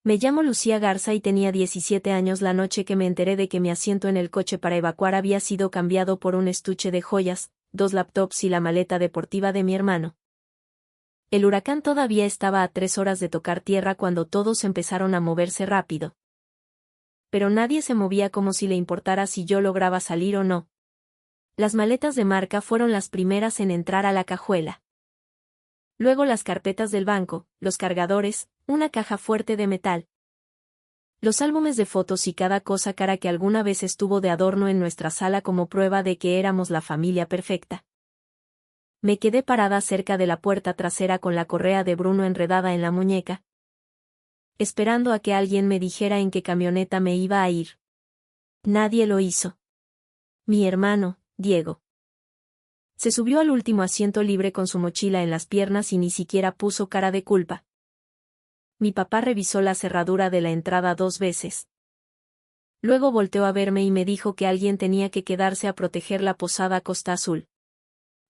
Me llamo Lucía Garza y tenía 17 años la noche que me enteré de que mi asiento en el coche para evacuar había sido cambiado por un estuche de joyas, 2 laptops y la maleta deportiva de mi hermano. El huracán todavía estaba a 3 horas de tocar tierra cuando todos empezaron a moverse rápido. Pero nadie se movía como si le importara si yo lograba salir o no. Las maletas de marca fueron las primeras en entrar a la cajuela. Luego las carpetas del banco, los cargadores, una caja fuerte de metal. Los álbumes de fotos y cada cosa cara que alguna vez estuvo de adorno en nuestra sala como prueba de que éramos la familia perfecta. Me quedé parada cerca de la puerta trasera con la correa de Bruno enredada en la muñeca, esperando a que alguien me dijera en qué camioneta me iba a ir. Nadie lo hizo. Mi hermano, Diego. Se subió al último asiento libre con su mochila en las piernas y ni siquiera puso cara de culpa. Mi papá revisó la cerradura de la entrada 2 veces. Luego volteó a verme y me dijo que alguien tenía que quedarse a proteger la posada Costa Azul.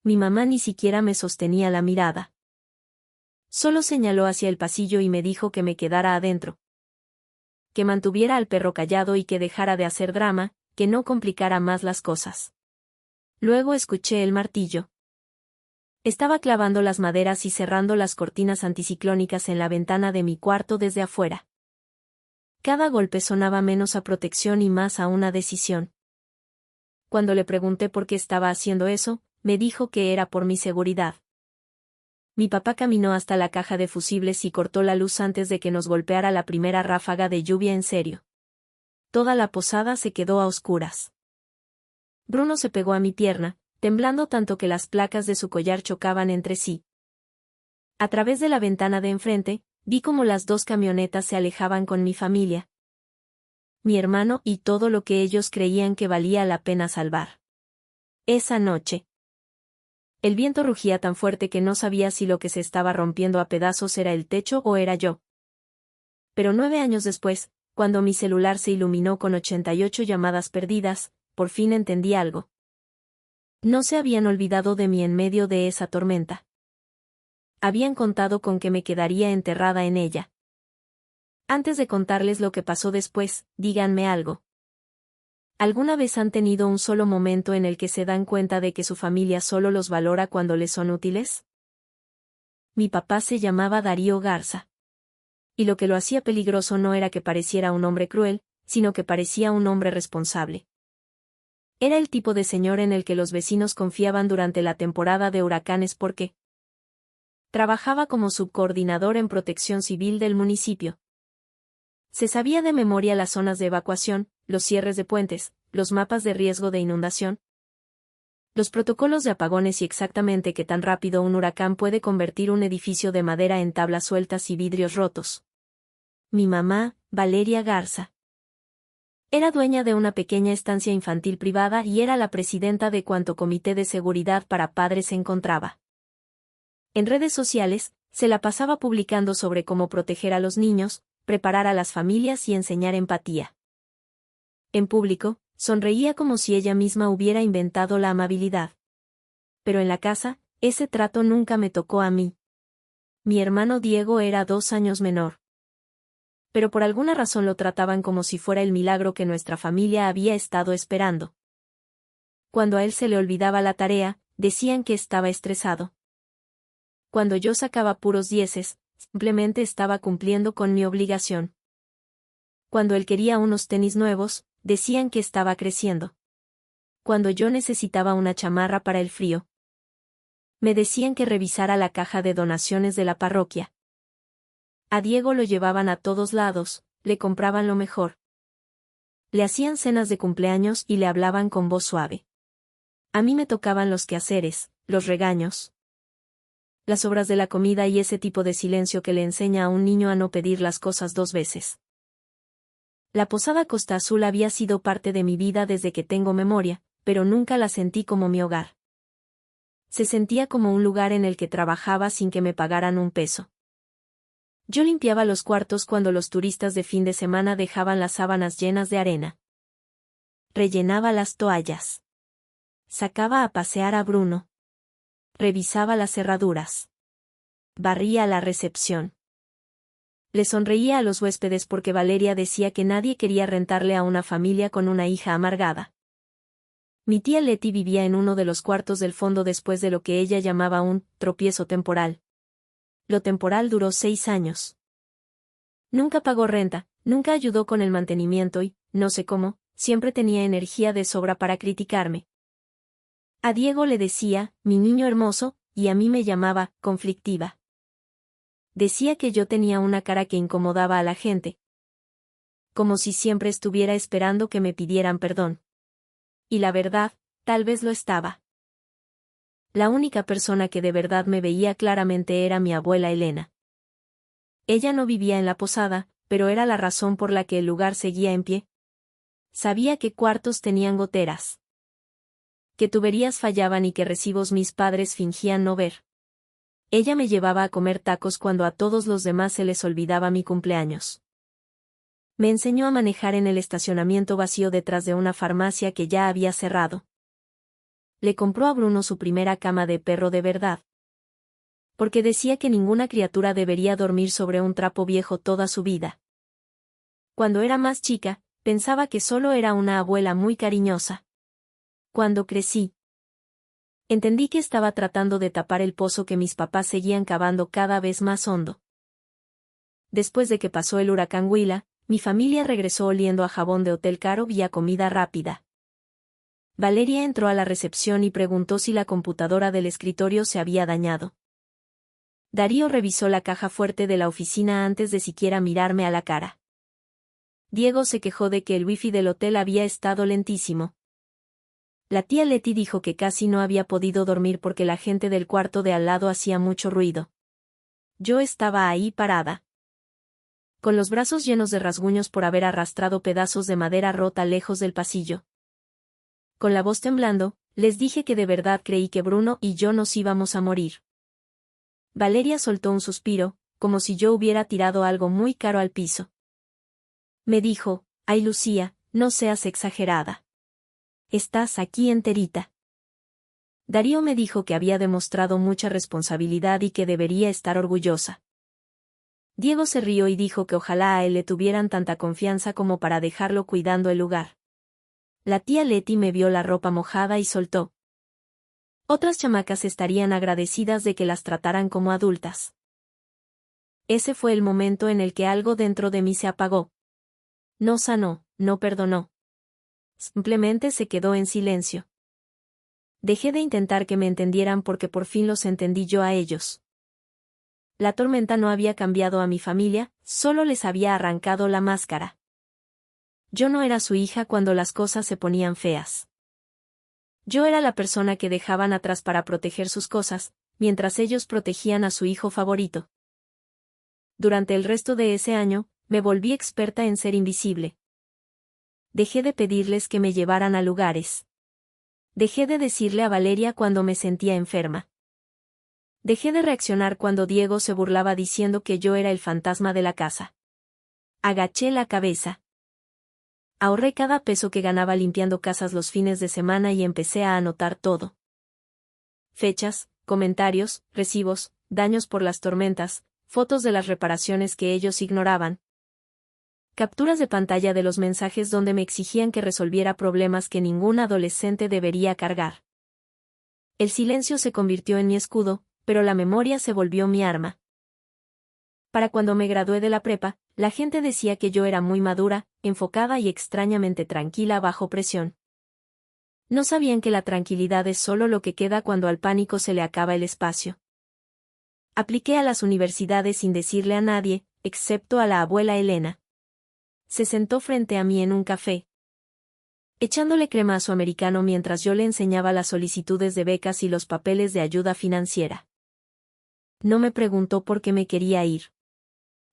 Mi mamá ni siquiera me sostenía la mirada. Solo señaló hacia el pasillo y me dijo que me quedara adentro. Que mantuviera al perro callado y que dejara de hacer drama, que no complicara más las cosas. Luego escuché el martillo. Estaba clavando las maderas y cerrando las cortinas anticiclónicas en la ventana de mi cuarto desde afuera. Cada golpe sonaba menos a protección y más a una decisión. Cuando le pregunté por qué estaba haciendo eso, me dijo que era por mi seguridad. Mi papá caminó hasta la caja de fusibles y cortó la luz antes de que nos golpeara la primera ráfaga de lluvia en serio. Toda la posada se quedó a oscuras. Bruno se pegó a mi pierna, temblando tanto que las placas de su collar chocaban entre sí. A través de la ventana de enfrente, vi cómo las 2 camionetas se alejaban con mi familia, mi hermano y todo lo que ellos creían que valía la pena salvar. Esa noche. El viento rugía tan fuerte que no sabía si lo que se estaba rompiendo a pedazos era el techo o era yo. Pero 9 años después, cuando mi celular se iluminó con 88 llamadas perdidas, por fin entendí algo. No se habían olvidado de mí en medio de esa tormenta. Habían contado con que me quedaría enterrada en ella. Antes de contarles lo que pasó después, díganme algo. ¿Alguna vez han tenido un solo momento en el que se dan cuenta de que su familia solo los valora cuando les son útiles? Mi papá se llamaba Darío Garza. Y lo que lo hacía peligroso no era que pareciera un hombre cruel, sino que parecía un hombre responsable. Era el tipo de señor en el que los vecinos confiaban durante la temporada de huracanes porque trabajaba como subcoordinador en protección civil del municipio. Se sabía de memoria las zonas de evacuación, los cierres de puentes, los mapas de riesgo de inundación, los protocolos de apagones y exactamente qué tan rápido un huracán puede convertir un edificio de madera en tablas sueltas y vidrios rotos. Mi mamá, Valeria Garza, era dueña de una pequeña estancia infantil privada y era la presidenta de cuanto comité de seguridad para padres se encontraba. En redes sociales, se la pasaba publicando sobre cómo proteger a los niños, preparar a las familias y enseñar empatía. En público, sonreía como si ella misma hubiera inventado la amabilidad. Pero en la casa, ese trato nunca me tocó a mí. Mi hermano Diego era 2 años menor. Pero por alguna razón lo trataban como si fuera el milagro que nuestra familia había estado esperando. Cuando a él se le olvidaba la tarea, decían que estaba estresado. Cuando yo sacaba puros 10, simplemente estaba cumpliendo con mi obligación. Cuando él quería unos tenis nuevos, decían que estaba creciendo. Cuando yo necesitaba una chamarra para el frío, me decían que revisara la caja de donaciones de la parroquia. A Diego lo llevaban a todos lados, le compraban lo mejor. Le hacían cenas de cumpleaños y le hablaban con voz suave. A mí me tocaban los quehaceres, los regaños, las obras de la comida y ese tipo de silencio que le enseña a un niño a no pedir las cosas 2 veces. La posada Costa Azul había sido parte de mi vida desde que tengo memoria, pero nunca la sentí como mi hogar. Se sentía como un lugar en el que trabajaba sin que me pagaran un peso. Yo limpiaba los cuartos cuando los turistas de fin de semana dejaban las sábanas llenas de arena. Rellenaba las toallas. Sacaba a pasear a Bruno. Revisaba las cerraduras. Barría la recepción. Le sonreía a los huéspedes porque Valeria decía que nadie quería rentarle a una familia con una hija amargada. Mi tía Letty vivía en uno de los cuartos del fondo después de lo que ella llamaba un tropiezo temporal. Lo temporal duró 6 años. Nunca pagó renta, nunca ayudó con el mantenimiento y, no sé cómo, siempre tenía energía de sobra para criticarme. A Diego le decía, mi niño hermoso, y a mí me llamaba, conflictiva. Decía que yo tenía una cara que incomodaba a la gente. Como si siempre estuviera esperando que me pidieran perdón. Y la verdad, tal vez lo estaba. La única persona que de verdad me veía claramente era mi abuela Elena. Ella no vivía en la posada, pero era la razón por la que el lugar seguía en pie. Sabía que cuartos tenían goteras, que tuberías fallaban y que recibos mis padres fingían no ver. Ella me llevaba a comer tacos cuando a todos los demás se les olvidaba mi cumpleaños. Me enseñó a manejar en el estacionamiento vacío detrás de una farmacia que ya había cerrado. Le compró a Bruno su primera cama de perro de verdad. Porque decía que ninguna criatura debería dormir sobre un trapo viejo toda su vida. Cuando era más chica, pensaba que solo era una abuela muy cariñosa. Cuando crecí, entendí que estaba tratando de tapar el pozo que mis papás seguían cavando cada vez más hondo. Después de que pasó el huracán Willa, mi familia regresó oliendo a jabón de hotel caro y a comida rápida. Valeria entró a la recepción y preguntó si la computadora del escritorio se había dañado. Darío revisó la caja fuerte de la oficina antes de siquiera mirarme a la cara. Diego se quejó de que el wifi del hotel había estado lentísimo. La tía Letty dijo que casi no había podido dormir porque la gente del cuarto de al lado hacía mucho ruido. Yo estaba ahí parada, con los brazos llenos de rasguños por haber arrastrado pedazos de madera rota lejos del pasillo. Con la voz temblando, les dije que de verdad creí que Bruno y yo nos íbamos a morir. Valeria soltó un suspiro, como si yo hubiera tirado algo muy caro al piso. Me dijo, ay Lucía, no seas exagerada. Estás aquí enterita. Darío me dijo que había demostrado mucha responsabilidad y que debería estar orgullosa. Diego se rió y dijo que ojalá a él le tuvieran tanta confianza como para dejarlo cuidando el lugar. La tía Letty me vio la ropa mojada y soltó. Otras chamacas estarían agradecidas de que las trataran como adultas. Ese fue el momento en el que algo dentro de mí se apagó. No sanó, no perdonó. Simplemente se quedó en silencio. Dejé de intentar que me entendieran porque por fin los entendí yo a ellos. La tormenta no había cambiado a mi familia, solo les había arrancado la máscara. Yo no era su hija cuando las cosas se ponían feas. Yo era la persona que dejaban atrás para proteger sus cosas, mientras ellos protegían a su hijo favorito. Durante el resto de ese año, me volví experta en ser invisible. Dejé de pedirles que me llevaran a lugares. Dejé de decirle a Valeria cuando me sentía enferma. Dejé de reaccionar cuando Diego se burlaba diciendo que yo era el fantasma de la casa. Agaché la cabeza. Ahorré cada peso que ganaba limpiando casas los fines de semana y empecé a anotar todo. Fechas, comentarios, recibos, daños por las tormentas, fotos de las reparaciones que ellos ignoraban. Capturas de pantalla de los mensajes donde me exigían que resolviera problemas que ningún adolescente debería cargar. El silencio se convirtió en mi escudo, pero la memoria se volvió mi arma. Para cuando me gradué de la prepa, la gente decía que yo era muy madura, enfocada y extrañamente tranquila bajo presión. No sabían que la tranquilidad es solo lo que queda cuando al pánico se le acaba el espacio. Apliqué a las universidades sin decirle a nadie, excepto a la abuela Elena. Se sentó frente a mí en un café, echándole crema a su americano mientras yo le enseñaba las solicitudes de becas y los papeles de ayuda financiera. No me preguntó por qué me quería ir.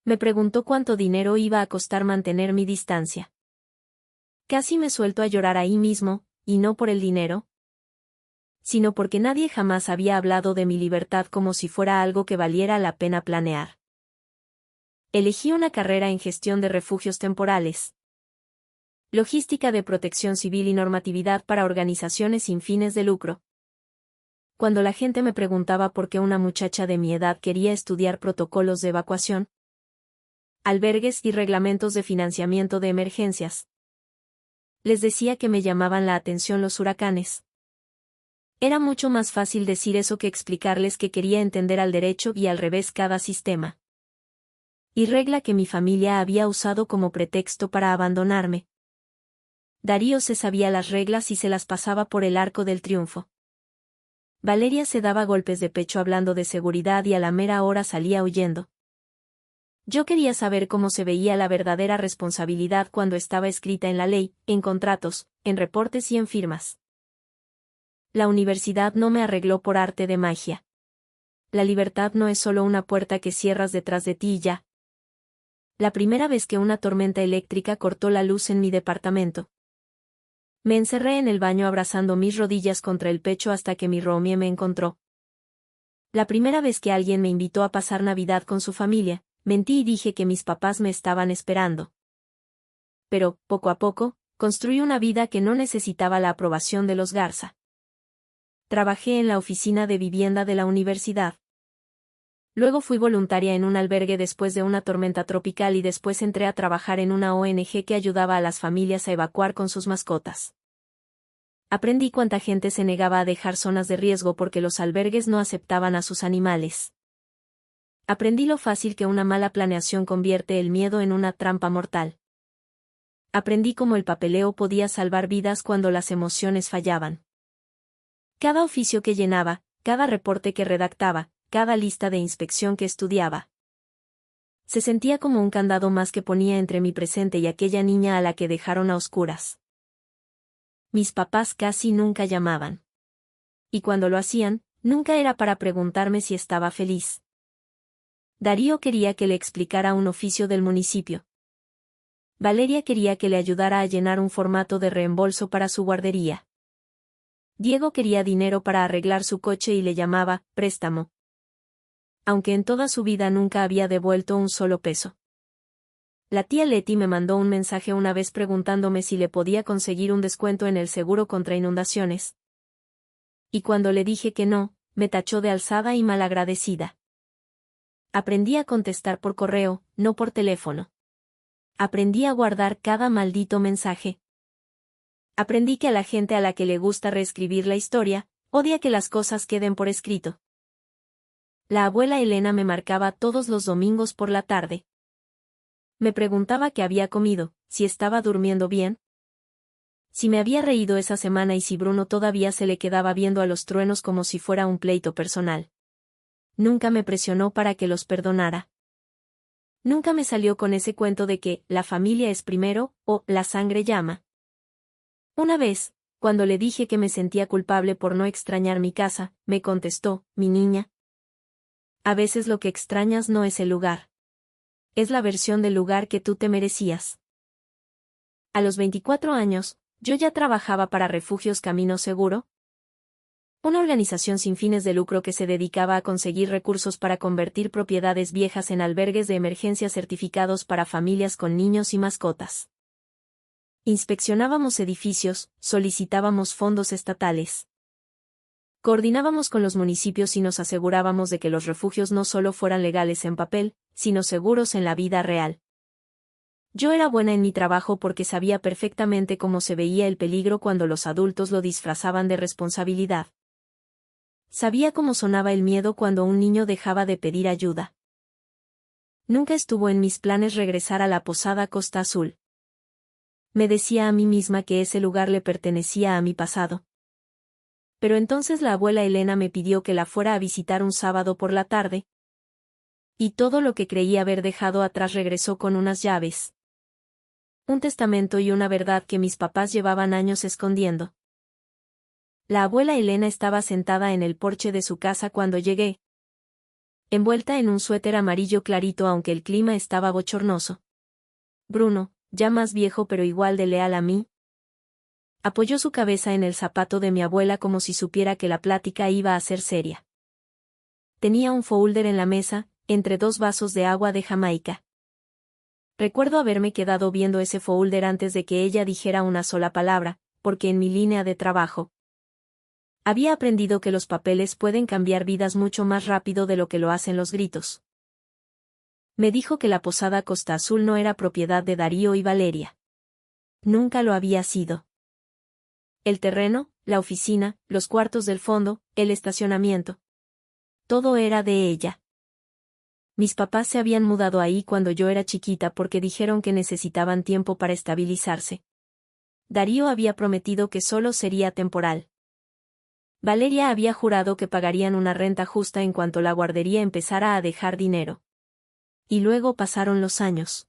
Me preguntó cuánto dinero iba a costar mantener mi distancia. Casi me suelto a llorar ahí mismo, y no por el dinero, sino porque nadie jamás había hablado de mi libertad como si fuera algo que valiera la pena planear. Elegí una carrera en gestión de refugios temporales, logística de protección civil y normatividad para organizaciones sin fines de lucro. Cuando la gente me preguntaba por qué una muchacha de mi edad quería estudiar protocolos de evacuación, albergues y reglamentos de financiamiento de emergencias. Les decía que me llamaban la atención los huracanes. Era mucho más fácil decir eso que explicarles que quería entender al derecho y al revés cada sistema. Y regla que mi familia había usado como pretexto para abandonarme. Darío se sabía las reglas y se las pasaba por el arco del triunfo. Valeria se daba golpes de pecho hablando de seguridad y a la mera hora salía huyendo. Yo quería saber cómo se veía la verdadera responsabilidad cuando estaba escrita en la ley, en contratos, en reportes y en firmas. La universidad no me arregló por arte de magia. La libertad no es solo una puerta que cierras detrás de ti y ya. La primera vez que una tormenta eléctrica cortó la luz en mi departamento. Me encerré en el baño abrazando mis rodillas contra el pecho hasta que mi roomie me encontró. La primera vez que alguien me invitó a pasar Navidad con su familia, mentí y dije que mis papás me estaban esperando. Pero, poco a poco, construí una vida que no necesitaba la aprobación de los Garza. Trabajé en la oficina de vivienda de la universidad. Luego fui voluntaria en un albergue después de una tormenta tropical y después entré a trabajar en una ONG que ayudaba a las familias a evacuar con sus mascotas. Aprendí cuánta gente se negaba a dejar zonas de riesgo porque los albergues no aceptaban a sus animales. Aprendí lo fácil que una mala planeación convierte el miedo en una trampa mortal. Aprendí cómo el papeleo podía salvar vidas cuando las emociones fallaban. Cada oficio que llenaba, cada reporte que redactaba, cada lista de inspección que estudiaba. Se sentía como un candado más que ponía entre mi presente y aquella niña a la que dejaron a oscuras. Mis papás casi nunca llamaban. Y cuando lo hacían, nunca era para preguntarme si estaba feliz. Darío quería que le explicara un oficio del municipio. Valeria quería que le ayudara a llenar un formato de reembolso para su guardería. Diego quería dinero para arreglar su coche y le llamaba préstamo. Aunque en toda su vida nunca había devuelto un solo peso. La tía Leti me mandó un mensaje una vez preguntándome si le podía conseguir un descuento en el seguro contra inundaciones. Y cuando le dije que no, me tachó de alzada y malagradecida. Aprendí a contestar por correo, no por teléfono. Aprendí a guardar cada maldito mensaje. Aprendí que a la gente a la que le gusta reescribir la historia, odia que las cosas queden por escrito. La abuela Elena me marcaba todos los domingos por la tarde. Me preguntaba qué había comido, si estaba durmiendo bien, si me había reído esa semana y si Bruno todavía se le quedaba viendo a los truenos como si fuera un pleito personal. Nunca me presionó para que los perdonara. Nunca me salió con ese cuento de que la familia es primero, o la sangre llama. Una vez, cuando le dije que me sentía culpable por no extrañar mi casa, me contestó, mi niña. A veces lo que extrañas no es el lugar. Es la versión del lugar que tú te merecías. A los 24 años, yo ya trabajaba para Refugios Camino Seguro, una organización sin fines de lucro que se dedicaba a conseguir recursos para convertir propiedades viejas en albergues de emergencia certificados para familias con niños y mascotas. Inspeccionábamos edificios, solicitábamos fondos estatales. Coordinábamos con los municipios y nos asegurábamos de que los refugios no solo fueran legales en papel, sino seguros en la vida real. Yo era buena en mi trabajo porque sabía perfectamente cómo se veía el peligro cuando los adultos lo disfrazaban de responsabilidad. Sabía cómo sonaba el miedo cuando un niño dejaba de pedir ayuda. Nunca estuvo en mis planes regresar a la posada Costa Azul. Me decía a mí misma que ese lugar le pertenecía a mi pasado. Pero entonces la abuela Elena me pidió que la fuera a visitar un sábado por la tarde. Y todo lo que creía haber dejado atrás regresó con unas llaves. Un testamento y una verdad que mis papás llevaban años escondiendo. La abuela Elena estaba sentada en el porche de su casa cuando llegué. Envuelta en un suéter amarillo clarito aunque el clima estaba bochornoso. Bruno, ya más viejo pero igual de leal a mí, apoyó su cabeza en el zapato de mi abuela como si supiera que la plática iba a ser seria. Tenía un folder en la mesa, entre dos vasos de agua de Jamaica. Recuerdo haberme quedado viendo ese folder antes de que ella dijera una sola palabra, porque en mi línea de trabajo había aprendido que los papeles pueden cambiar vidas mucho más rápido de lo que lo hacen los gritos. Me dijo que la posada Costa Azul no era propiedad de Darío y Valeria. Nunca lo había sido. El terreno, la oficina, los cuartos del fondo, el estacionamiento. Todo era de ella. Mis papás se habían mudado ahí cuando yo era chiquita porque dijeron que necesitaban tiempo para estabilizarse. Darío había prometido que solo sería temporal. Valeria había jurado que pagarían una renta justa en cuanto la guardería empezara a dejar dinero. Y luego pasaron los años.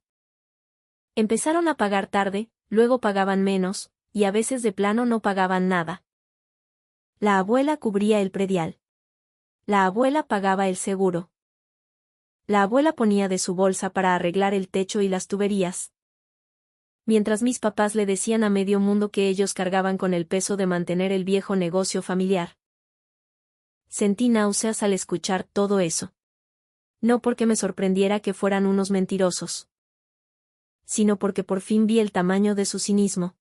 Empezaron a pagar tarde, luego pagaban menos, y a veces de plano no pagaban nada. La abuela cubría el predial. La abuela pagaba el seguro. La abuela ponía de su bolsa para arreglar el techo y las tuberías. Mientras mis papás le decían a medio mundo que ellos cargaban con el peso de mantener el viejo negocio familiar. Sentí náuseas al escuchar todo eso. No porque me sorprendiera que fueran unos mentirosos, sino porque por fin vi el tamaño de su cinismo.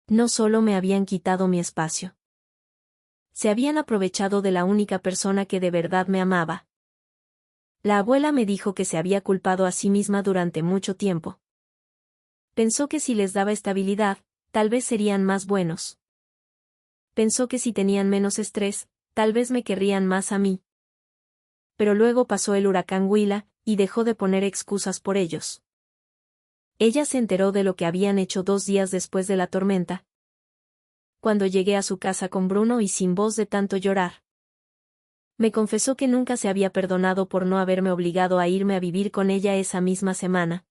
No solo me habían quitado mi espacio. Se habían aprovechado de la única persona que de verdad me amaba. La abuela me dijo que se había culpado a sí misma durante mucho tiempo. Pensó que si les daba estabilidad, tal vez serían más buenos. Pensó que si tenían menos estrés, tal vez me querrían más a mí. Pero luego pasó el huracán Huila, y dejó de poner excusas por ellos. Ella se enteró de lo que habían hecho 2 días después de la tormenta. Cuando llegué a su casa con Bruno y sin voz de tanto llorar. Me confesó que nunca se había perdonado por no haberme obligado a irme a vivir con ella esa misma semana.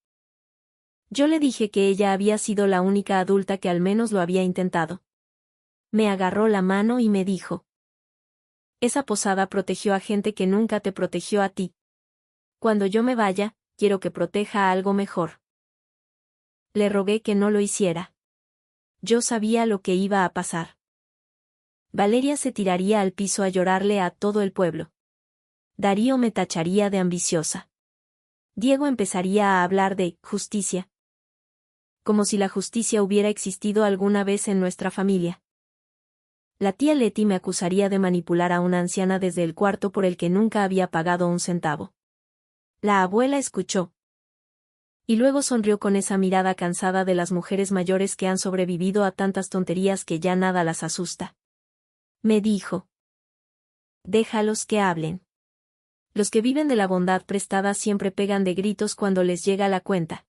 Yo le dije que ella había sido la única adulta que al menos lo había intentado. Me agarró la mano y me dijo: esa posada protegió a gente que nunca te protegió a ti. Cuando yo me vaya, quiero que proteja a algo mejor. Le rogué que no lo hiciera. Yo sabía lo que iba a pasar. Valeria se tiraría al piso a llorarle a todo el pueblo. Darío me tacharía de ambiciosa. Diego empezaría a hablar de justicia. Como si la justicia hubiera existido alguna vez en nuestra familia. La tía Leti me acusaría de manipular a una anciana desde el cuarto por el que nunca había pagado un centavo. La abuela escuchó. Y luego sonrió con esa mirada cansada de las mujeres mayores que han sobrevivido a tantas tonterías que ya nada las asusta. Me dijo: déjalos que hablen. Los que viven de la bondad prestada siempre pegan de gritos cuando les llega la cuenta.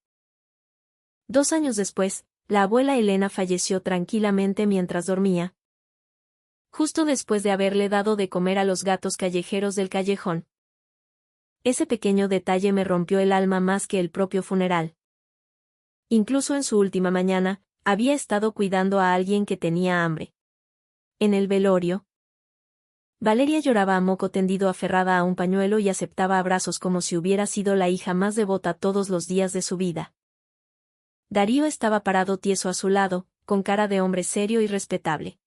2 años después, la abuela Elena falleció tranquilamente mientras dormía. Justo después de haberle dado de comer a los gatos callejeros del callejón. Ese pequeño detalle me rompió el alma más que el propio funeral. Incluso en su última mañana, había estado cuidando a alguien que tenía hambre. En el velorio, Valeria lloraba a moco tendido aferrada a un pañuelo y aceptaba abrazos como si hubiera sido la hija más devota todos los días de su vida. Darío estaba parado tieso a su lado, con cara de hombre serio y respetable.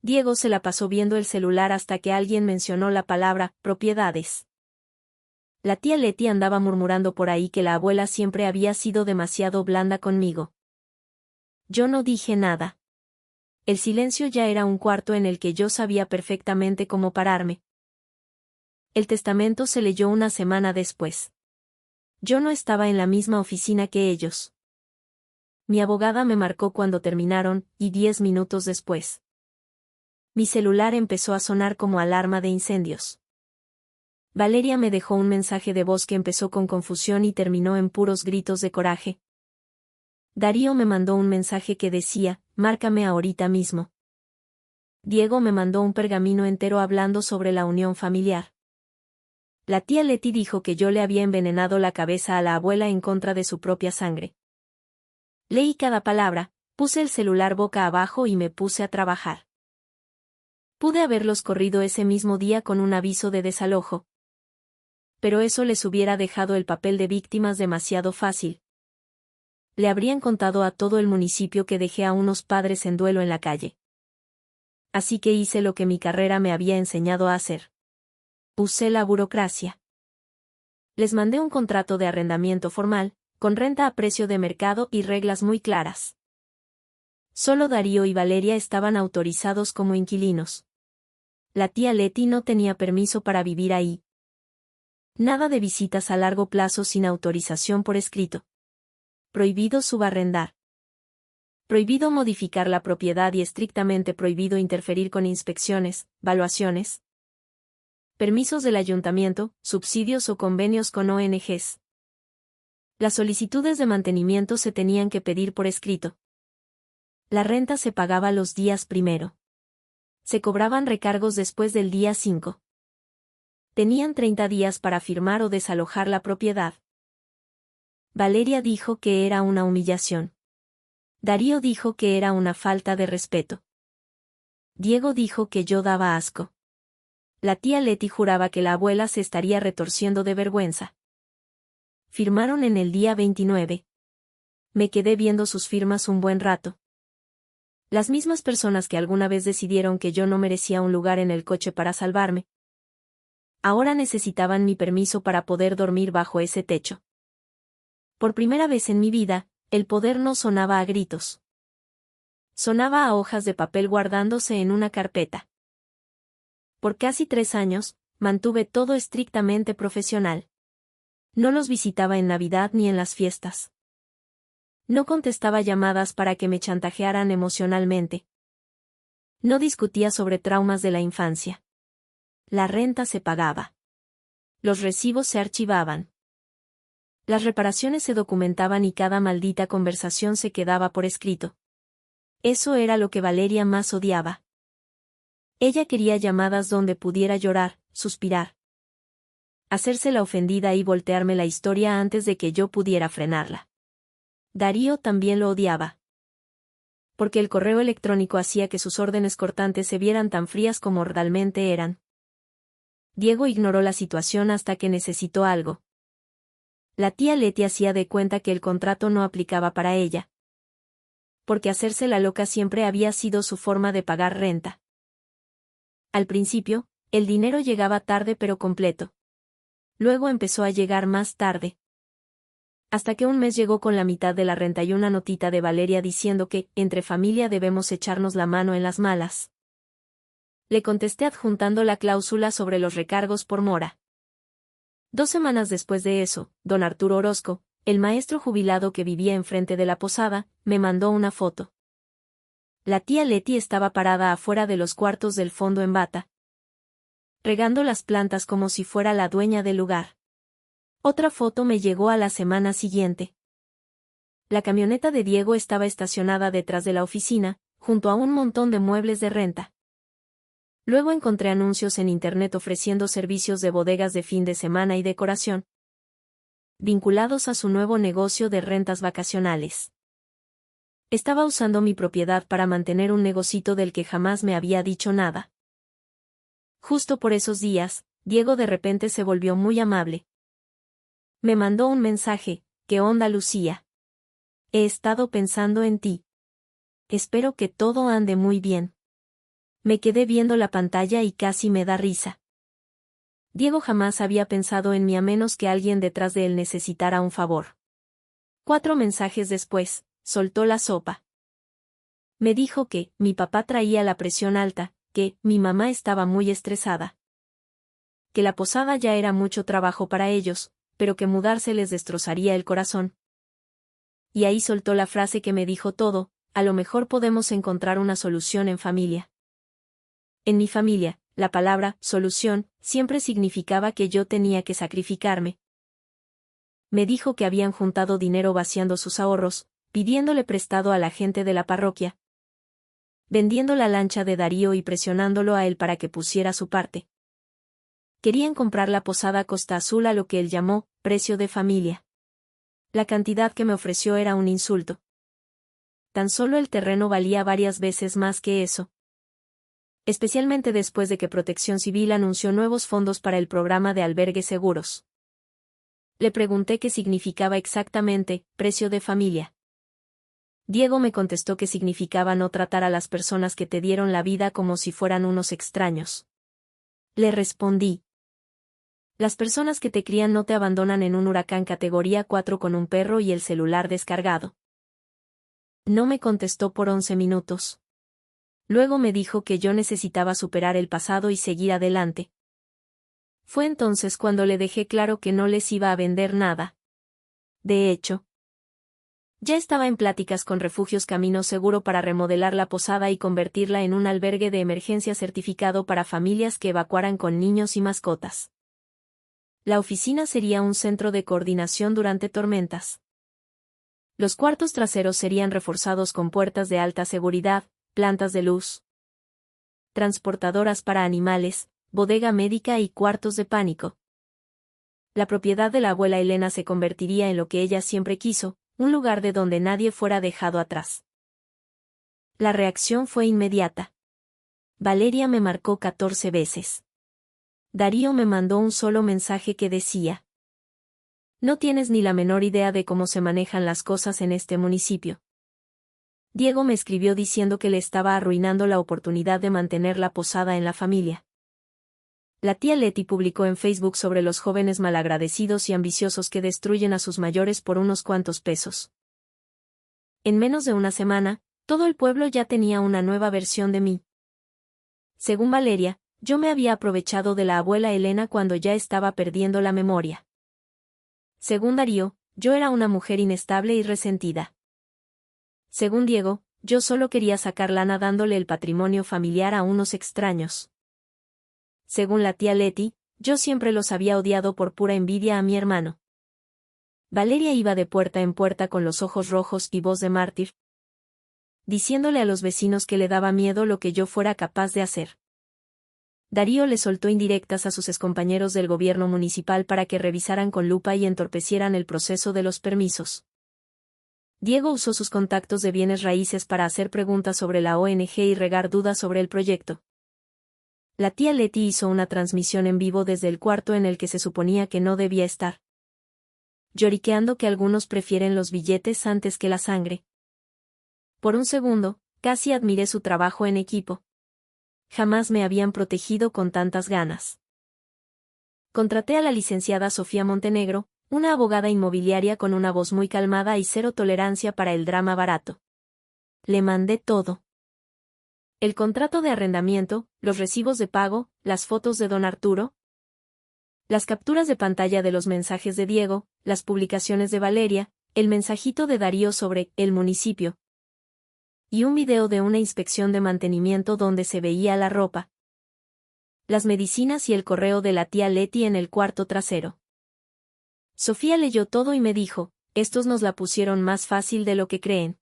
Diego se la pasó viendo el celular hasta que alguien mencionó la palabra propiedades. La tía Leti andaba murmurando por ahí que la abuela siempre había sido demasiado blanda conmigo. Yo no dije nada. El silencio ya era un cuarto en el que yo sabía perfectamente cómo pararme. El testamento se leyó una semana después. Yo no estaba en la misma oficina que ellos. Mi abogada me marcó cuando terminaron, y 10 minutos después. Mi celular empezó a sonar como alarma de incendios. Valeria me dejó un mensaje de voz que empezó con confusión y terminó en puros gritos de coraje. Darío me mandó un mensaje que decía: márcame ahorita mismo. Diego me mandó un pergamino entero hablando sobre la unión familiar. La tía Leti dijo que yo le había envenenado la cabeza a la abuela en contra de su propia sangre. Leí cada palabra, puse el celular boca abajo y me puse a trabajar. Pude haberlos corrido ese mismo día con un aviso de desalojo. Pero eso les hubiera dejado el papel de víctimas demasiado fácil. Le habrían contado a todo el municipio que dejé a unos padres en duelo en la calle. Así que hice lo que mi carrera me había enseñado a hacer. Usé la burocracia. Les mandé un contrato de arrendamiento formal, con renta a precio de mercado y reglas muy claras. Solo Darío y Valeria estaban autorizados como inquilinos. La tía Leti no tenía permiso para vivir ahí. Nada de visitas a largo plazo sin autorización por escrito. Prohibido subarrendar. Prohibido modificar la propiedad y estrictamente prohibido interferir con inspecciones, valuaciones, permisos del ayuntamiento, subsidios o convenios con ONGs. Las solicitudes de mantenimiento se tenían que pedir por escrito. La renta se pagaba los días primero. Se cobraban recargos después del día 5. Tenían 30 días para firmar o desalojar la propiedad. Valeria dijo que era una humillación. Darío dijo que era una falta de respeto. Diego dijo que yo daba asco. La tía Leti juraba que la abuela se estaría retorciendo de vergüenza. Firmaron en el día 29. Me quedé viendo sus firmas un buen rato. Las mismas personas que alguna vez decidieron que yo no merecía un lugar en el coche para salvarme, ahora necesitaban mi permiso para poder dormir bajo ese techo. Por primera vez en mi vida, el poder no sonaba a gritos. Sonaba a hojas de papel guardándose en una carpeta. Por casi 3 años, mantuve todo estrictamente profesional. No los visitaba en Navidad ni en las fiestas. No contestaba llamadas para que me chantajearan emocionalmente. No discutía sobre traumas de la infancia. La renta se pagaba. Los recibos se archivaban. Las reparaciones se documentaban y cada maldita conversación se quedaba por escrito. Eso era lo que Valeria más odiaba. Ella quería llamadas donde pudiera llorar, suspirar, hacerse la ofendida y voltearme la historia antes de que yo pudiera frenarla. Darío también lo odiaba. Porque el correo electrónico hacía que sus órdenes cortantes se vieran tan frías como realmente eran. Diego ignoró la situación hasta que necesitó algo. La tía Leti hacía de cuenta que el contrato no aplicaba para ella. Porque hacerse la loca siempre había sido su forma de pagar renta. Al principio, el dinero llegaba tarde pero completo. Luego empezó a llegar más tarde. Hasta que un mes llegó con la mitad de la renta y una notita de Valeria diciendo que, entre familia debemos echarnos la mano en las malas. Le contesté adjuntando la cláusula sobre los recargos por mora. 2 semanas después de eso, don Arturo Orozco, el maestro jubilado que vivía enfrente de la posada, me mandó una foto. La tía Leti estaba parada afuera de los cuartos del fondo en bata, regando las plantas como si fuera la dueña del lugar. Otra foto me llegó a la semana siguiente. La camioneta de Diego estaba estacionada detrás de la oficina, junto a un montón de muebles de renta. Luego encontré anuncios en internet ofreciendo servicios de bodegas de fin de semana y decoración, vinculados a su nuevo negocio de rentas vacacionales. Estaba usando mi propiedad para mantener un negocito del que jamás me había dicho nada. Justo por esos días, Diego de repente se volvió muy amable. Me mandó un mensaje: ¿qué onda, Lucía? He estado pensando en ti. Espero que todo ande muy bien. Me quedé viendo la pantalla y casi me da risa. Diego jamás había pensado en mí a menos que alguien detrás de él necesitara un favor. 4 mensajes después, soltó la sopa. Me dijo que mi papá traía la presión alta, que mi mamá estaba muy estresada, que la posada ya era mucho trabajo para ellos, pero que mudarse les destrozaría el corazón. Y ahí soltó la frase que me dijo todo: a lo mejor podemos encontrar una solución en familia. En mi familia, la palabra solución siempre significaba que yo tenía que sacrificarme. Me dijo que habían juntado dinero vaciando sus ahorros, pidiéndole prestado a la gente de la parroquia, vendiendo la lancha de Darío y presionándolo a él para que pusiera su parte. Querían comprar la posada Costa Azul a lo que él llamó precio de familia. La cantidad que me ofreció era un insulto. Tan solo el terreno valía varias veces más que eso. Especialmente después de que Protección Civil anunció nuevos fondos para el programa de albergues seguros. Le pregunté qué significaba exactamente precio de familia. Diego me contestó que significaba no tratar a las personas que te dieron la vida como si fueran unos extraños. Le respondí: las personas que te crían no te abandonan en un huracán categoría 4 con un perro y el celular descargado. No me contestó por 11 minutos. Luego me dijo que yo necesitaba superar el pasado y seguir adelante. Fue entonces cuando le dejé claro que no les iba a vender nada. De hecho, ya estaba en pláticas con Refugios Camino Seguro para remodelar la posada y convertirla en un albergue de emergencia certificado para familias que evacuaran con niños y mascotas. La oficina sería un centro de coordinación durante tormentas. Los cuartos traseros serían reforzados con puertas de alta seguridad, plantas de luz, transportadoras para animales, bodega médica y cuartos de pánico. La propiedad de la abuela Elena se convertiría en lo que ella siempre quiso, un lugar de donde nadie fuera dejado atrás. La reacción fue inmediata. Valeria me marcó 14 veces. Darío me mandó un solo mensaje que decía: "No tienes ni la menor idea de cómo se manejan las cosas en este municipio". Diego me escribió diciendo que le estaba arruinando la oportunidad de mantener la posada en la familia. La tía Leti publicó en Facebook sobre los jóvenes malagradecidos y ambiciosos que destruyen a sus mayores por unos cuantos pesos. En menos de una semana, todo el pueblo ya tenía una nueva versión de mí. Según Valeria, yo me había aprovechado de la abuela Elena cuando ya estaba perdiendo la memoria. Según Darío, yo era una mujer inestable y resentida. Según Diego, yo solo quería sacar lana dándole el patrimonio familiar a unos extraños. Según la tía Leti, yo siempre los había odiado por pura envidia a mi hermano. Valeria iba de puerta en puerta con los ojos rojos y voz de mártir, diciéndole a los vecinos que le daba miedo lo que yo fuera capaz de hacer. Darío le soltó indirectas a sus excompañeros del gobierno municipal para que revisaran con lupa y entorpecieran el proceso de los permisos. Diego usó sus contactos de bienes raíces para hacer preguntas sobre la ONG y regar dudas sobre el proyecto. La tía Leti hizo una transmisión en vivo desde el cuarto en el que se suponía que no debía estar, lloriqueando que algunos prefieren los billetes antes que la sangre. Por un segundo, casi admiré su trabajo en equipo. Jamás me habían protegido con tantas ganas. Contraté a la licenciada Sofía Montenegro, una abogada inmobiliaria con una voz muy calmada y cero tolerancia para el drama barato. Le mandé todo: el contrato de arrendamiento, los recibos de pago, las fotos de don Arturo, las capturas de pantalla de los mensajes de Diego, las publicaciones de Valeria, el mensajito de Darío sobre el municipio, y un video de una inspección de mantenimiento donde se veía la ropa, las medicinas y el correo de la tía Leti en el cuarto trasero. Sofía leyó todo y me dijo: estos nos la pusieron más fácil de lo que creen.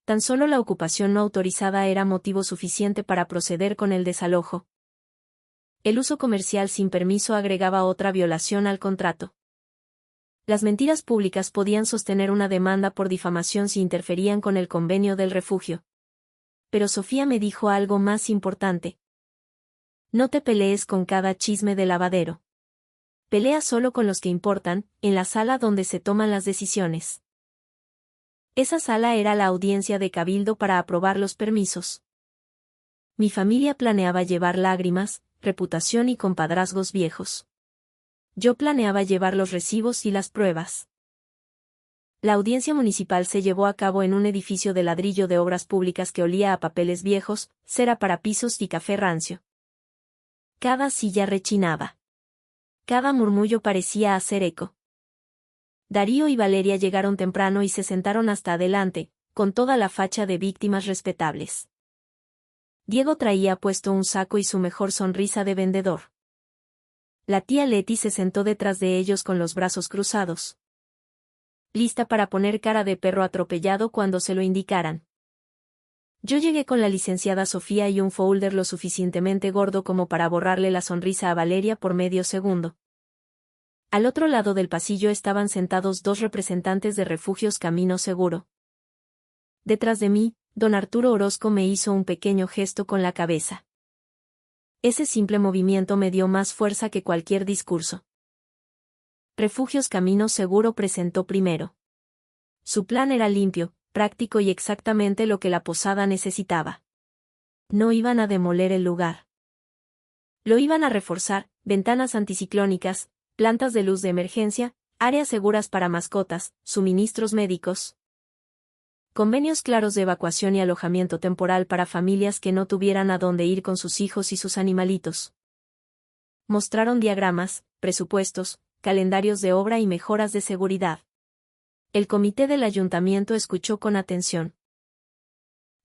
Tan solo la ocupación no autorizada era motivo suficiente para proceder con el desalojo. El uso comercial sin permiso agregaba otra violación al contrato. Las mentiras públicas podían sostener una demanda por difamación si interferían con el convenio del refugio. Pero Sofía me dijo algo más importante: no te pelees con cada chisme de lavadero. Pelea solo con los que importan, en la sala donde se toman las decisiones. Esa sala era la audiencia de cabildo para aprobar los permisos. Mi familia planeaba llevar lágrimas, reputación y compadrazgos viejos. Yo planeaba llevar los recibos y las pruebas. La audiencia municipal se llevó a cabo en un edificio de ladrillo de obras públicas que olía a papeles viejos, cera para pisos y café rancio. Cada silla rechinaba. Cada murmullo parecía hacer eco. Darío y Valeria llegaron temprano y se sentaron hasta adelante, con toda la facha de víctimas respetables. Diego traía puesto un saco y su mejor sonrisa de vendedor. La tía Leti se sentó detrás de ellos con los brazos cruzados, lista para poner cara de perro atropellado cuando se lo indicaran. Yo llegué con la licenciada Sofía y un folder lo suficientemente gordo como para borrarle la sonrisa a Valeria por medio segundo. Al otro lado del pasillo estaban sentados dos representantes de Refugios Camino Seguro. Detrás de mí, don Arturo Orozco me hizo un pequeño gesto con la cabeza. Ese simple movimiento me dio más fuerza que cualquier discurso. Refugios Camino Seguro presentó primero. Su plan era limpio, práctico y exactamente lo que la posada necesitaba. No iban a demoler el lugar. Lo iban a reforzar: ventanas anticiclónicas, plantas de luz de emergencia, áreas seguras para mascotas, suministros médicos, convenios claros de evacuación y alojamiento temporal para familias que no tuvieran a dónde ir con sus hijos y sus animalitos. Mostraron diagramas, presupuestos, calendarios de obra y mejoras de seguridad. El comité del ayuntamiento escuchó con atención.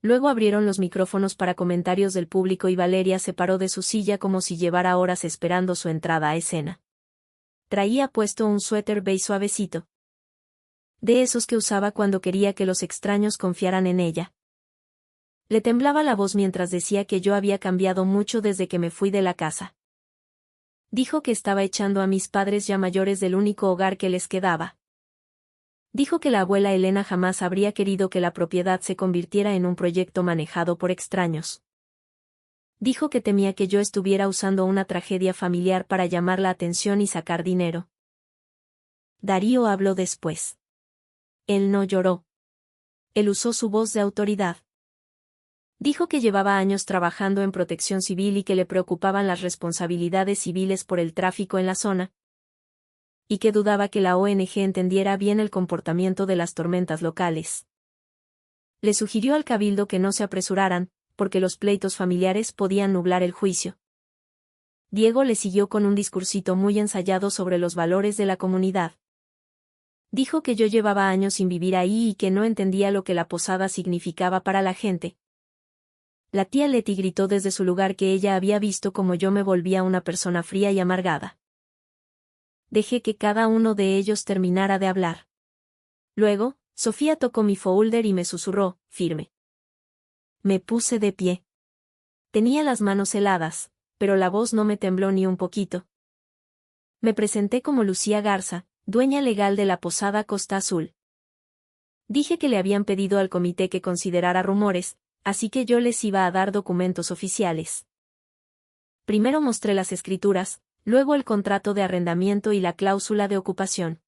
Luego abrieron los micrófonos para comentarios del público y Valeria se paró de su silla como si llevara horas esperando su entrada a escena. Traía puesto un suéter beige suavecito. De esos que usaba cuando quería que los extraños confiaran en ella. Le temblaba la voz mientras decía que yo había cambiado mucho desde que me fui de la casa. Dijo que estaba echando a mis padres ya mayores del único hogar que les quedaba. Dijo que la abuela Elena jamás habría querido que la propiedad se convirtiera en un proyecto manejado por extraños. Dijo que temía que yo estuviera usando una tragedia familiar para llamar la atención y sacar dinero. Darío habló después. Él no lloró. Él usó su voz de autoridad. Dijo que llevaba años trabajando en protección civil y que le preocupaban las responsabilidades civiles por el tráfico en la zona, y que dudaba que la ONG entendiera bien el comportamiento de las tormentas locales. Le sugirió al cabildo que no se apresuraran, porque los pleitos familiares podían nublar el juicio. Diego le siguió con un discursito muy ensayado sobre los valores de la comunidad. Dijo que yo llevaba años sin vivir ahí y que no entendía lo que la posada significaba para la gente. La tía Leti gritó desde su lugar que ella había visto cómo yo me volvía una persona fría y amargada. Dejé que cada uno de ellos terminara de hablar. Luego, Sofía tocó mi folder y me susurró, firme. Me puse de pie. Tenía las manos heladas, pero la voz no me tembló ni un poquito. Me presenté como Lucía Garza, dueña legal de la posada Costa Azul. Dije que le habían pedido al comité que considerara rumores, así que yo les iba a dar documentos oficiales. Primero mostré las escrituras, luego el contrato de arrendamiento y la cláusula de ocupación.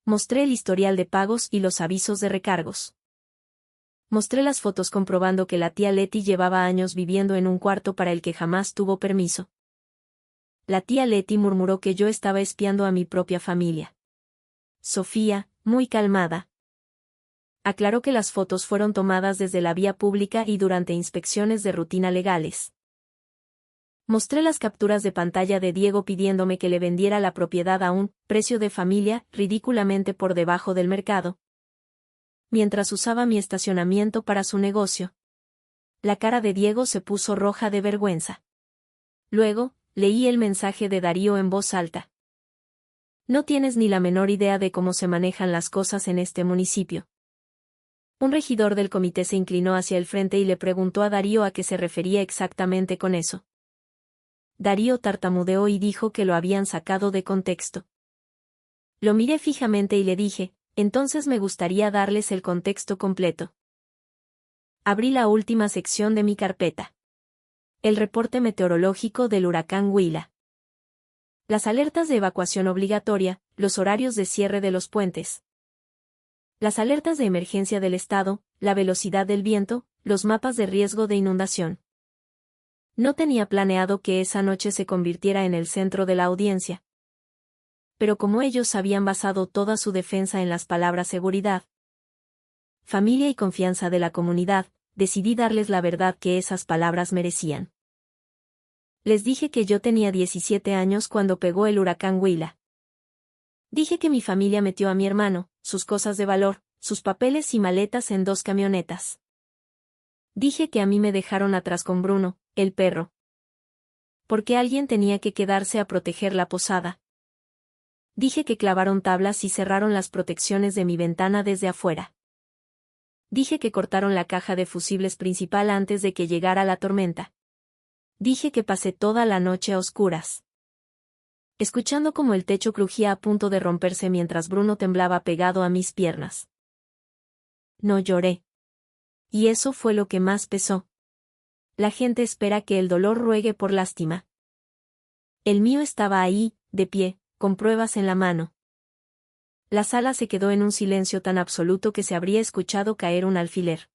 Mostré el historial de pagos y los avisos de recargos. Mostré las fotos comprobando que la tía Leti llevaba años viviendo en un cuarto para el que jamás tuvo permiso. La tía Leti murmuró que yo estaba espiando a mi propia familia. Sofía, muy calmada, aclaró que las fotos fueron tomadas desde la vía pública y durante inspecciones de rutina legales. Mostré las capturas de pantalla de Diego pidiéndome que le vendiera la propiedad a un precio de familia ridículamente por debajo del mercado, mientras usaba mi estacionamiento para su negocio. La cara de Diego se puso roja de vergüenza. Luego, leí el mensaje de Darío en voz alta. No tienes ni la menor idea de cómo se manejan las cosas en este municipio. Un regidor del comité se inclinó hacia el frente y le preguntó a Darío a qué se refería exactamente con eso. Darío tartamudeó y dijo que lo habían sacado de contexto. Lo miré fijamente y le dije, entonces me gustaría darles el contexto completo. Abrí la última sección de mi carpeta. El reporte meteorológico del huracán Huila. Las alertas de evacuación obligatoria, los horarios de cierre de los puentes. Las alertas de emergencia del estado, la velocidad del viento, los mapas de riesgo de inundación. No tenía planeado que esa noche se convirtiera en el centro de la audiencia. Pero como ellos habían basado toda su defensa en las palabras seguridad, familia y confianza de la comunidad, decidí darles la verdad que esas palabras merecían. Les dije que yo tenía 17 años cuando pegó el huracán Huila. Dije que mi familia metió a mi hermano, sus cosas de valor, sus papeles y maletas en 2 camionetas. Dije que a mí me dejaron atrás con Bruno, el perro. Porque alguien tenía que quedarse a proteger la posada. Dije que clavaron tablas y cerraron las protecciones de mi ventana desde afuera. Dije que cortaron la caja de fusibles principal antes de que llegara la tormenta. Dije que pasé toda la noche a oscuras, escuchando como el techo crujía a punto de romperse mientras Bruno temblaba pegado a mis piernas. No lloré. Y eso fue lo que más pesó. La gente espera que el dolor ruegue por lástima. El mío estaba ahí, de pie, con pruebas en la mano. La sala se quedó en un silencio tan absoluto que se habría escuchado caer un alfiler.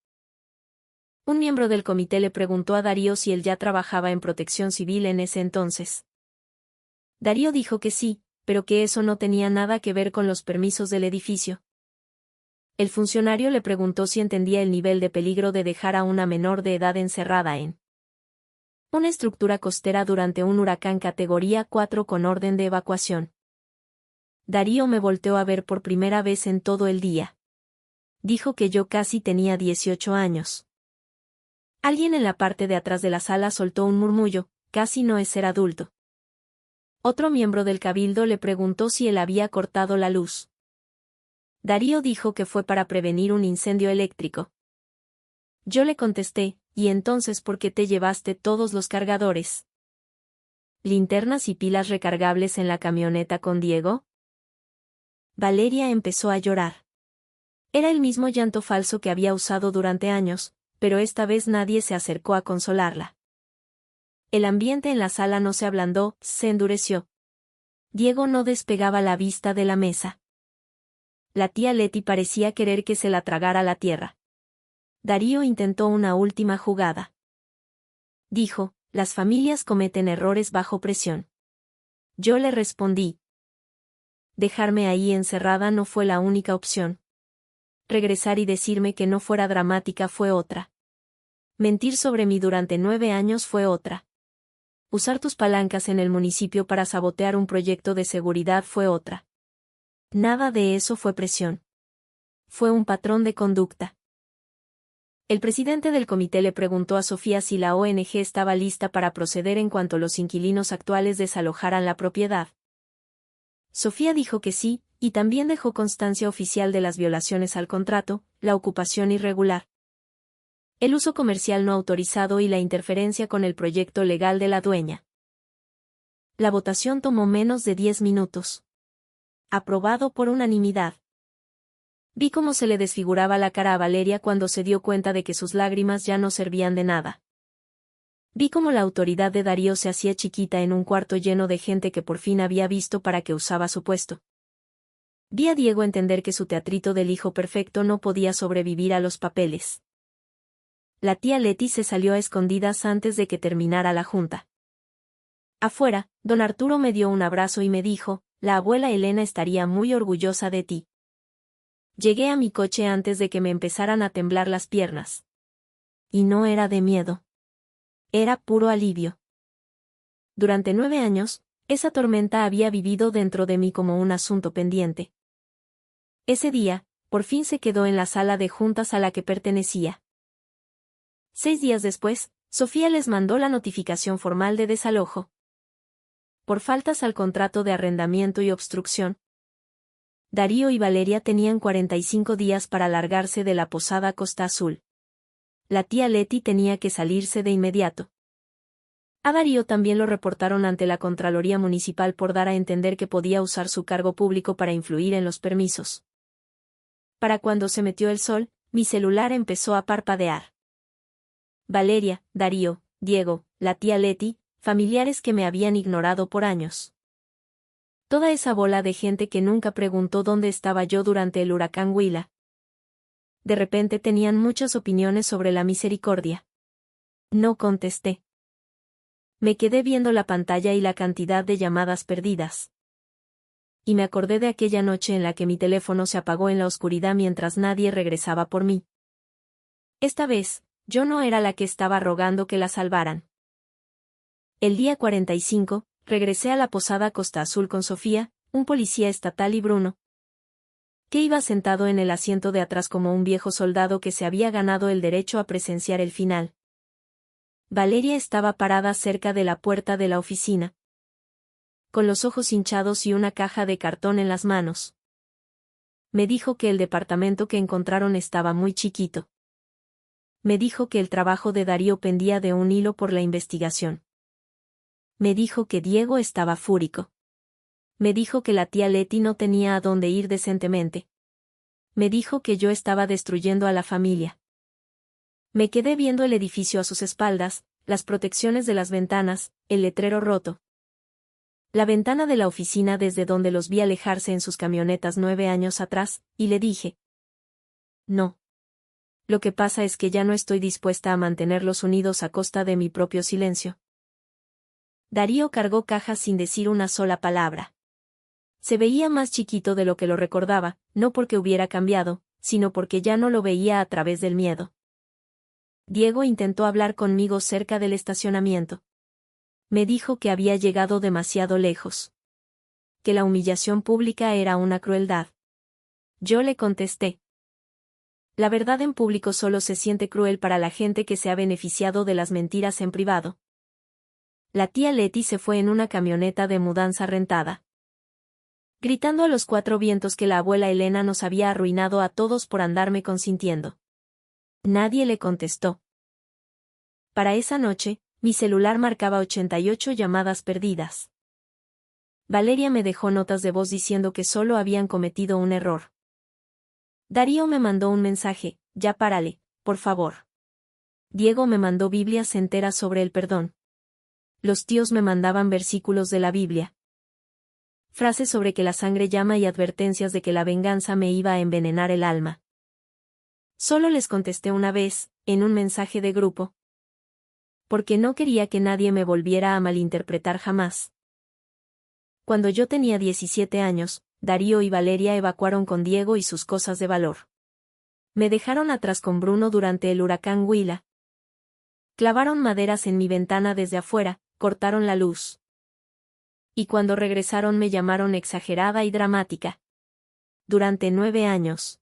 Un miembro del comité le preguntó a Darío si él ya trabajaba en protección civil en ese entonces. Darío dijo que sí, pero que eso no tenía nada que ver con los permisos del edificio. El funcionario le preguntó si entendía el nivel de peligro de dejar a una menor de edad encerrada en una estructura costera durante un huracán categoría 4 con orden de evacuación. Darío me volteó a ver por primera vez en todo el día. Dijo que yo casi tenía 18 años. Alguien en la parte de atrás de la sala soltó un murmullo: casi no es ser adulto. Otro miembro del cabildo le preguntó si él había cortado la luz. Darío dijo que fue para prevenir un incendio eléctrico. Yo le contesté: ¿y entonces por qué te llevaste todos los cargadores? ¿Linternas y pilas recargables en la camioneta con Diego? Valeria empezó a llorar. Era el mismo llanto falso que había usado durante años, pero esta vez nadie se acercó a consolarla. El ambiente en la sala no se ablandó, se endureció. Diego no despegaba la vista de la mesa. La tía Leti parecía querer que se la tragara la tierra. Darío intentó una última jugada. Dijo: las familias cometen errores bajo presión. Yo le respondí: dejarme ahí encerrada no fue la única opción. Regresar y decirme que no fuera dramática fue otra. Mentir sobre mí durante 9 años fue otra. Usar tus palancas en el municipio para sabotear un proyecto de seguridad fue otra. Nada de eso fue presión. Fue un patrón de conducta. El presidente del comité le preguntó a Sofía si la ONG estaba lista para proceder en cuanto los inquilinos actuales desalojaran la propiedad. Sofía dijo que sí, y también dejó constancia oficial de las violaciones al contrato, la ocupación irregular, el uso comercial no autorizado y la interferencia con el proyecto legal de la dueña. La votación tomó menos de 10 minutos. Aprobado por unanimidad. Vi cómo se le desfiguraba la cara a Valeria cuando se dio cuenta de que sus lágrimas ya no servían de nada. Vi cómo la autoridad de Darío se hacía chiquita en un cuarto lleno de gente que por fin había visto para qué usaba su puesto. Vi a Diego entender que su teatrito del hijo perfecto no podía sobrevivir a los papeles. La tía Leti se salió a escondidas antes de que terminara la junta. Afuera, don Arturo me dio un abrazo y me dijo: la abuela Elena estaría muy orgullosa de ti. Llegué a mi coche antes de que me empezaran a temblar las piernas. Y no era de miedo. Era puro alivio. Durante 9 años, esa tormenta había vivido dentro de mí como un asunto pendiente. Ese día, por fin se quedó en la sala de juntas a la que pertenecía. 6 días después, Sofía les mandó la notificación formal de desalojo. Por faltas al contrato de arrendamiento y obstrucción. Darío y Valeria tenían 45 días para largarse de la posada Costa Azul. La tía Leti tenía que salirse de inmediato. A Darío también lo reportaron ante la Contraloría Municipal por dar a entender que podía usar su cargo público para influir en los permisos. Para cuando se metió el sol, mi celular empezó a parpadear. Valeria, Darío, Diego, la tía Leti, familiares que me habían ignorado por años. Toda esa bola de gente que nunca preguntó dónde estaba yo durante el huracán Huila. De repente tenían muchas opiniones sobre la misericordia. No contesté. Me quedé viendo la pantalla y la cantidad de llamadas perdidas. Y me acordé de aquella noche en la que mi teléfono se apagó en la oscuridad mientras nadie regresaba por mí. Esta vez, yo no era la que estaba rogando que la salvaran. El día 45, regresé a la posada Costa Azul con Sofía, un policía estatal y Bruno, que iba sentado en el asiento de atrás como un viejo soldado que se había ganado el derecho a presenciar el final. Valeria estaba parada cerca de la puerta de la oficina, con los ojos hinchados y una caja de cartón en las manos. Me dijo que el departamento que encontraron estaba muy chiquito. Me dijo que el trabajo de Darío pendía de un hilo por la investigación. Me dijo que Diego estaba fúrico. Me dijo que la tía Leti no tenía a dónde ir decentemente. Me dijo que yo estaba destruyendo a la familia. Me quedé viendo el edificio a sus espaldas, las protecciones de las ventanas, el letrero roto. La ventana de la oficina desde donde los vi alejarse en sus camionetas 9 años atrás, y le dije: no. Lo que pasa es que ya no estoy dispuesta a mantenerlos unidos a costa de mi propio silencio. Darío cargó cajas sin decir una sola palabra. Se veía más chiquito de lo que lo recordaba, no porque hubiera cambiado, sino porque ya no lo veía a través del miedo. Diego intentó hablar conmigo cerca del estacionamiento. Me dijo que había llegado demasiado lejos. Que la humillación pública era una crueldad. Yo le contesté. La verdad en público solo se siente cruel para la gente que se ha beneficiado de las mentiras en privado. La tía Leti se fue en una camioneta de mudanza rentada, gritando a los cuatro vientos que la abuela Elena nos había arruinado a todos por andarme consintiendo. Nadie le contestó. Para esa noche, mi celular marcaba 88 llamadas perdidas. Valeria me dejó notas de voz diciendo que solo habían cometido un error. Darío me mandó un mensaje, ya párale, por favor. Diego me mandó Biblias enteras sobre el perdón. Los tíos me mandaban versículos de la Biblia. Frases sobre que la sangre llama y advertencias de que la venganza me iba a envenenar el alma. Solo les contesté una vez, en un mensaje de grupo. Porque no quería que nadie me volviera a malinterpretar jamás. Cuando yo tenía 17 años, Darío y Valeria evacuaron con Diego y sus cosas de valor. Me dejaron atrás con Bruno durante el huracán Huila. Clavaron maderas en mi ventana desde afuera, cortaron la luz. Y cuando regresaron me llamaron exagerada y dramática. Durante 9 años.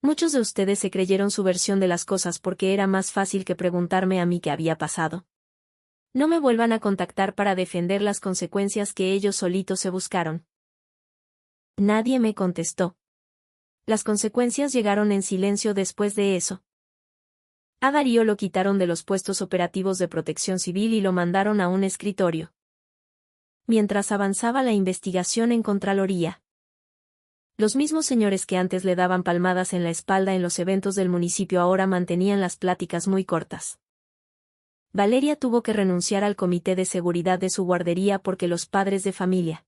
Muchos de ustedes se creyeron su versión de las cosas porque era más fácil que preguntarme a mí qué había pasado. No me vuelvan a contactar para defender las consecuencias que ellos solitos se buscaron. Nadie me contestó. Las consecuencias llegaron en silencio después de eso. A Darío lo quitaron de los puestos operativos de protección civil y lo mandaron a un escritorio. Mientras avanzaba la investigación en Contraloría. Los mismos señores que antes le daban palmadas en la espalda en los eventos del municipio ahora mantenían las pláticas muy cortas. Valeria tuvo que renunciar al comité de seguridad de su guardería porque los padres de familia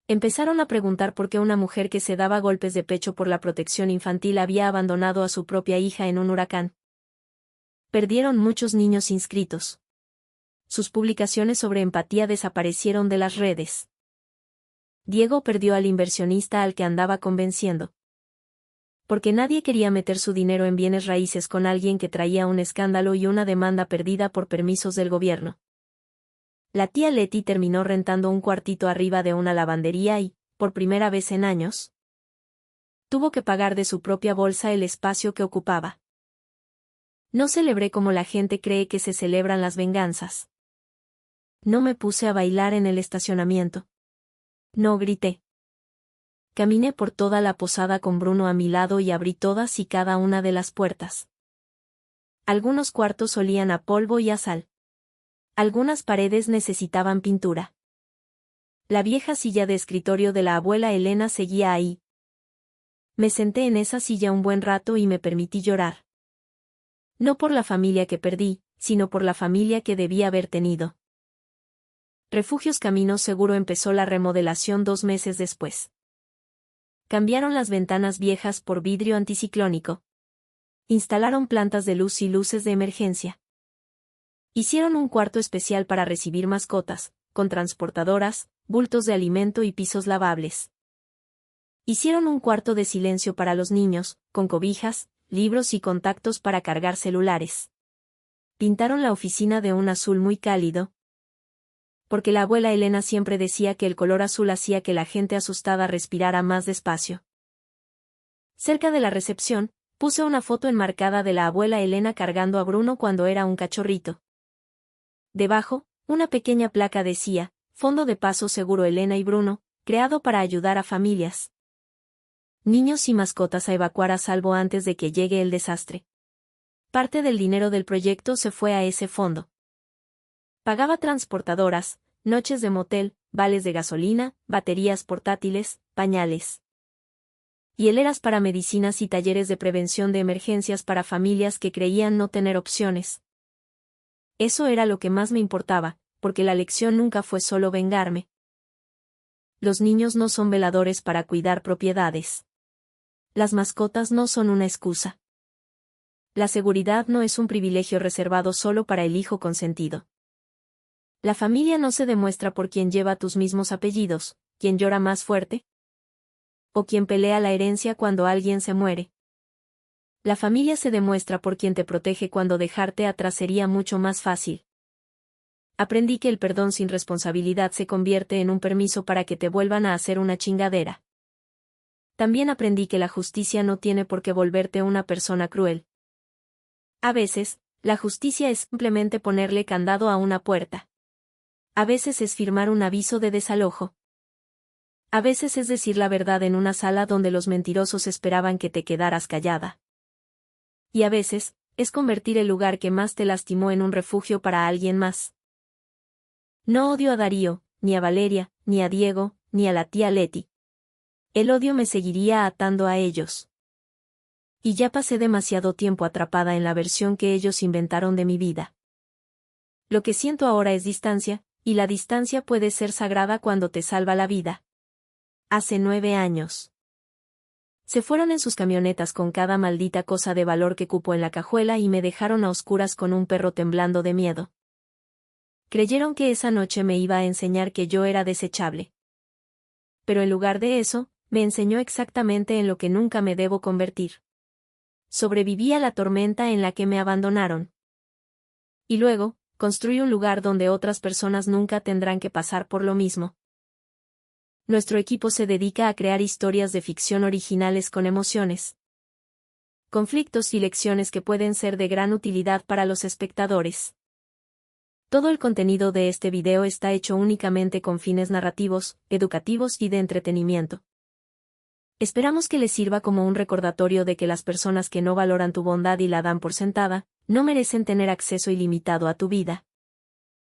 empezaron a preguntar por qué una mujer que se daba golpes de pecho por la protección infantil había abandonado a su propia hija en un huracán. Perdieron muchos niños inscritos. Sus publicaciones sobre empatía desaparecieron de las redes. Diego perdió al inversionista al que andaba convenciendo. Porque nadie quería meter su dinero en bienes raíces con alguien que traía un escándalo y una demanda perdida por permisos del gobierno. La tía Leti terminó rentando un cuartito arriba de una lavandería y, por primera vez en años, tuvo que pagar de su propia bolsa el espacio que ocupaba. No celebré como la gente cree que se celebran las venganzas. No me puse a bailar en el estacionamiento. No grité. Caminé por toda la posada con Bruno a mi lado y abrí todas y cada una de las puertas. Algunos cuartos olían a polvo y a sal. Algunas paredes necesitaban pintura. La vieja silla de escritorio de la abuela Elena seguía ahí. Me senté en esa silla un buen rato y me permití llorar. No por la familia que perdí, sino por la familia que debía haber tenido. Refugios Camino Seguro empezó la remodelación 2 meses después. Cambiaron las ventanas viejas por vidrio anticiclónico. Instalaron plantas de luz y luces de emergencia. Hicieron un cuarto especial para recibir mascotas, con transportadoras, bultos de alimento y pisos lavables. Hicieron un cuarto de silencio para los niños, con cobijas, libros y contactos para cargar celulares. Pintaron la oficina de un azul muy cálido, porque la abuela Elena siempre decía que el color azul hacía que la gente asustada respirara más despacio. Cerca de la recepción, puse una foto enmarcada de la abuela Elena cargando a Bruno cuando era un cachorrito. Debajo, una pequeña placa decía, Fondo de Paso Seguro Elena y Bruno, creado para ayudar a familias, niños y mascotas a evacuar a salvo antes de que llegue el desastre. Parte del dinero del proyecto se fue a ese fondo. Pagaba transportadoras, noches de motel, vales de gasolina, baterías portátiles, pañales, hieleras para medicinas y talleres de prevención de emergencias para familias que creían no tener opciones. Eso era lo que más me importaba, porque la lección nunca fue solo vengarme. Los niños no son veladores para cuidar propiedades. Las mascotas no son una excusa. La seguridad no es un privilegio reservado solo para el hijo consentido. La familia no se demuestra por quien lleva tus mismos apellidos, quien llora más fuerte, o quien pelea la herencia cuando alguien se muere. La familia se demuestra por quien te protege cuando dejarte atrás sería mucho más fácil. Aprendí que el perdón sin responsabilidad se convierte en un permiso para que te vuelvan a hacer una chingadera. También aprendí que la justicia no tiene por qué volverte una persona cruel. A veces, la justicia es simplemente ponerle candado a una puerta. A veces es firmar un aviso de desalojo. A veces es decir la verdad en una sala donde los mentirosos esperaban que te quedaras callada. Y a veces, es convertir el lugar que más te lastimó en un refugio para alguien más. No odio a Darío, ni a Valeria, ni a Diego, ni a la tía Leti. El odio me seguiría atando a ellos. Y ya pasé demasiado tiempo atrapada en la versión que ellos inventaron de mi vida. Lo que siento ahora es distancia, y la distancia puede ser sagrada cuando te salva la vida. Hace 9 años. Se fueron en sus camionetas con cada maldita cosa de valor que cupo en la cajuela y me dejaron a oscuras con un perro temblando de miedo. Creyeron que esa noche me iba a enseñar que yo era desechable. Pero en lugar de eso, me enseñó exactamente en lo que nunca me debo convertir. Sobreviví a la tormenta en la que me abandonaron. Y luego, construí un lugar donde otras personas nunca tendrán que pasar por lo mismo. Nuestro equipo se dedica a crear historias de ficción originales con emociones, conflictos y lecciones que pueden ser de gran utilidad para los espectadores. Todo el contenido de este video está hecho únicamente con fines narrativos, educativos y de entretenimiento. Esperamos que les sirva como un recordatorio de que las personas que no valoran tu bondad y la dan por sentada, no merecen tener acceso ilimitado a tu vida.